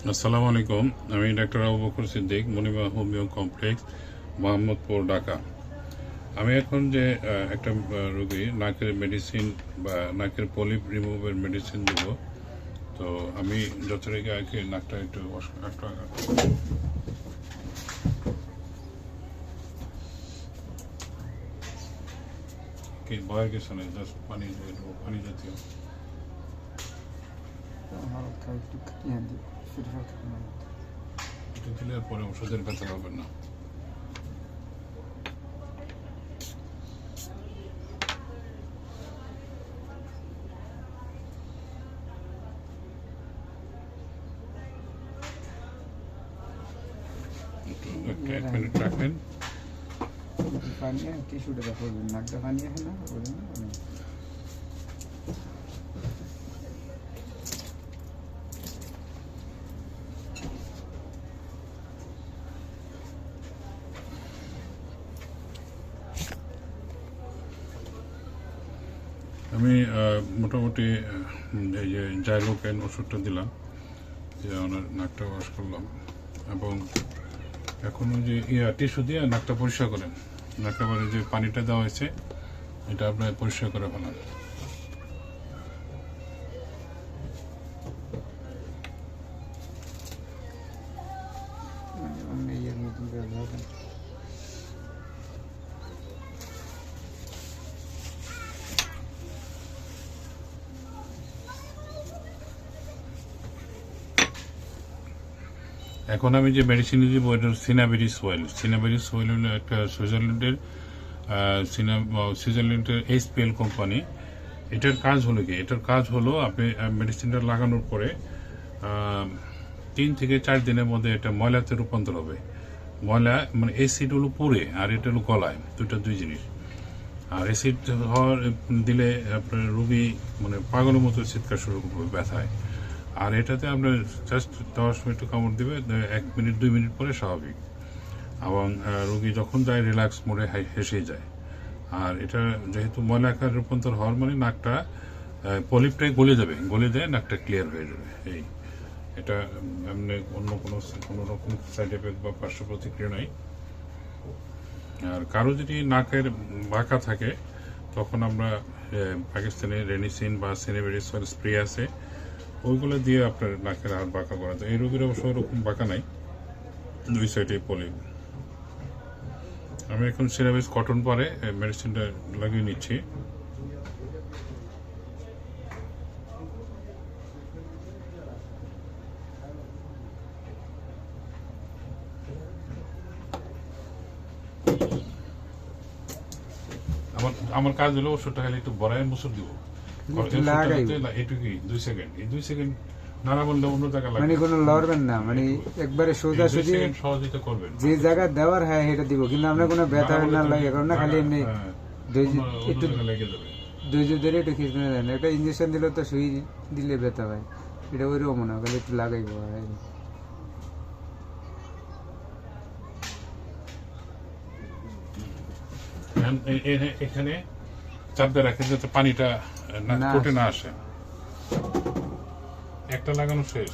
আসসালামু আলাইকুম। আমি doctor Abu Bakar Siddique, Moniba homeo complex, Mohammadpur, Dhaka. আমি এখন যে একটা রোগী নাকের মেডিসিন বা নাকের পলিপ রিমুভের মেডিসিন দেব। তো আমি যথারীতি আগে নাকটা একটু কি ভয়ের কিছু নেই, জাস্ট পানি পানি জাতীয় এটা দিলে পরে ওষুধের ব্যথা হবে না। এক মিনিট রাখবেন। টিস্যুটা দেখো, নাকটা পানি আছে না? আমি মোটামুটি এই যে জাইলোকেন ওষুধটা দিলাম, যে ওনার নাকটা ওয়াশ করলাম, এবং এখন ওই যে টিস্যু দিয়ে নাকটা পরিষ্কার করেন। নাকেবারে যে পানিটা দেওয়া হয়েছে এটা আপনার পরিষ্কার করে ফেলান। এখন আমি যে মেডিসিন দিব এটা সিনাবেরিস অয়েল। সিনাবেরিস অয়েল হলো একটা সুইজারল্যান্ডের এইচপিএল কোম্পানি। এটার কাজ হলো কি, এটার কাজ হলো আপনি মেডিসিনটা লাগানোর পরে 3 থেকে 4 দিনের মধ্যে এটা ময়লাতে রূপান্তর হবে। ময়লা মানে অ্যাসিড হলো পুড়ে, আর এটা হলো গলায়, দুই জিনিস। আর অ্যাসিড হওয়ার দিলে আপনার রোগী মানে পাগলের মতো চিৎকার শুরু করবে ব্যথায়। আর এটাতে আপনার জাস্ট 10 মিনিট কামড় দিবে, 1 মিনিট 2 মিনিট পরে স্বাভাবিক, এবং রোগী যখন যায় রিল্যাক্স মোডে হেসেই যায়। আর এটা যেহেতু ময়লা আকার রূপান্তর হওয়ার মানে নাকটা পলিপটাই গলে যাবে, গলে দেয় নাকটা ক্লিয়ার হয়ে যাবে। এই এটা এমনি অন্য কোনো রকম সাইড এফেক্ট বা পার্শ্ব প্রতিক্রিয়া নাই। আর কারো যদি নাকের বাঁকা থাকে তখন আমরা পাকিস্তানি রেনিসিন বা সিনেবেরিস স্প্রে আছে, ওইগুলো দিয়ে আপনার নাকের হাত বাঁকা করা যায়। এই রোগীর অবশ্য ওরকম বাঁকা নাই, 2 সাইডে পলিপ। আমি এখন সিনাবেরিস কটন পরে মেডিসিনটা লাগিয়ে নিচ্ছি। আমার কাজ হলো ওষুধটা খালি একটু বড়ায় মুসুর দিব, এটুকুই 2 সেকেন্ড। এই 2 সেকেন্ড নানা বললে অন্য জায়গা লাগবে, মানে কোনো লড়বেন না, মানে একবারে সোজা সুজি সহযোগিতা করবেন। যে জায়গা দেওয়ার হয় এটা দিব, কিন্তু আমরা কোনো ব্যথা না লাগে, কারণ না খালি এমনি একটু লেগে যাবে। ধৈর্য ধরে একটু খিচুড়ি দেন। একটা ইঞ্জেকশন দিলে তো সুই দিলে ব্যথা হয়, এটা ওইরকম মনে হয়, খালি একটু লাগাইব। এখানে চাপ দিয়ে রাখেন যাতে পানিটা ঠোঁটে না আসে। একটা লাগানো শেষ।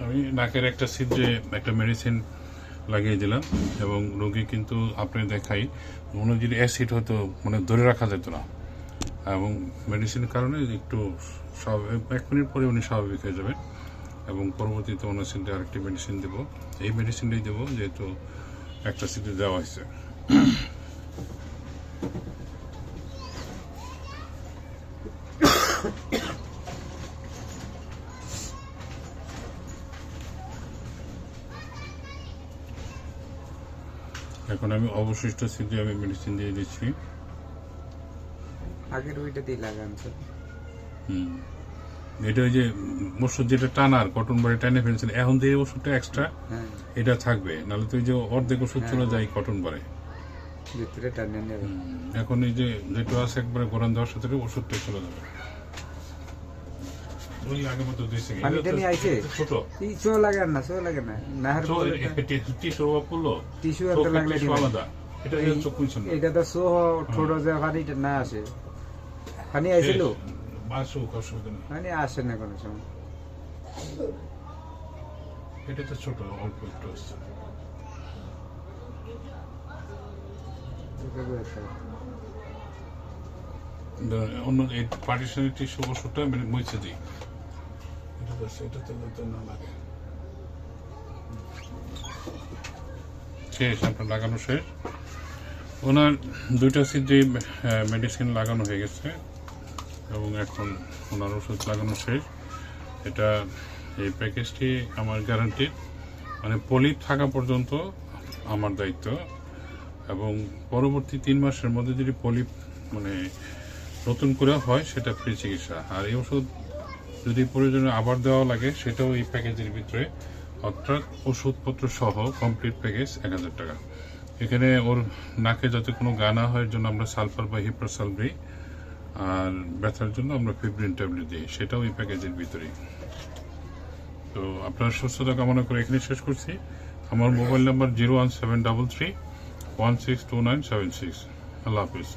আমি নাকের একটা ছিদ্রে একটা মেডিসিন লাগিয়ে দিলাম, এবং রোগী কিন্তু আপনি দেখাই মনে যদি অ্যাসিড হতো মানে ধরে রাখা যেত না, এবং মেডিসিনের কারণে একটু 1 মিনিট পরে উনি স্বাভাবিক হয়ে যাবেন। এবং পরবর্তীতে ওনার সিদ্ধে আরেকটি মেডিসিন দেবো, এই মেডিসিনটাই দেবো যেহেতু একটা সিদ্ধে দেওয়া হয়েছে। এখন আমি অবশিষ্ট সিদ্ধে আমি মেডিসিন দিয়ে দিচ্ছি। আগের ওইটা দিয়ে লাগান। এটা ওই যে ওষুধ যেটা টানার কটন বাড়ি টানে ফেলছেন, এখন দিয়ে ওষুধটা এক্সট্রা এটা থাকবে, নাহলে তো ওই যে অর্ধেক ওষুধ চলে যায় কটন বাড়ে ভিতরে টানে নেবে। এখন এই যে যেটা আছে একবারে গরম দেওয়ার সাথে ওষুধটা চলে যাবে। ওই আগের মতো 2 সেকেন্ড পানিটা নিয়ে আইছে ছোট টিস্যু লাগান না, সো লাগে না, নাহার টিস্যু পড়লো, টিস্যু একটা লাগলে আলাদা এটা চোখ খুলছেন না এটা তো সো ছোট যে পানিটা না আসে পানি আইছিল আসুক অসুবিধা নেই পানি আসে না কোনো সময় এটা তো ছোট অল্প একটু আসছে অন্য এই পার্টিশনের টিস্যু ওষুধটা মুছে দিই এটা তো না লাগে শেষ আপনার লাগানো শেষ ওনার দুইটা সিদ্ধি মেডিসিন লাগানো হয়ে গেছে এবং এখন ওনার ওষুধ লাগানো শেষ এটা এই প্যাকেজটি আমার গ্যারান্টি মানে পলিপ থাকা পর্যন্ত আমার দায়িত্ব এবং পরবর্তী 3 মাসের মধ্যে যদি পলিপ মানে নতুন করে হয় সেটা ফ্রি চিকিৎসা আর এই ওষুধ যদি প্রয়োজনে আবার দেওয়া লাগে সেটাও এই প্যাকেজের ভিতরে অর্থাৎ ওষুধপত্র সহ কমপ্লিট প্যাকেজ 1000 টাকা এখানে ওর নাকে যাতে কোনো গা না হয় এর জন্য আমরা সালফার বা হিপ্রোসালভ দিই আর ব্যথার জন্য আমরা ফিব্রিন ট্যাবলেট দিই সেটাও এই প্যাকেজের ভিতরেই তো আপনার সুস্থতা কামনা করে এখানে শেষ করছি আমার মোবাইল নাম্বার 01733 162976 আল্লাহ হাফিজ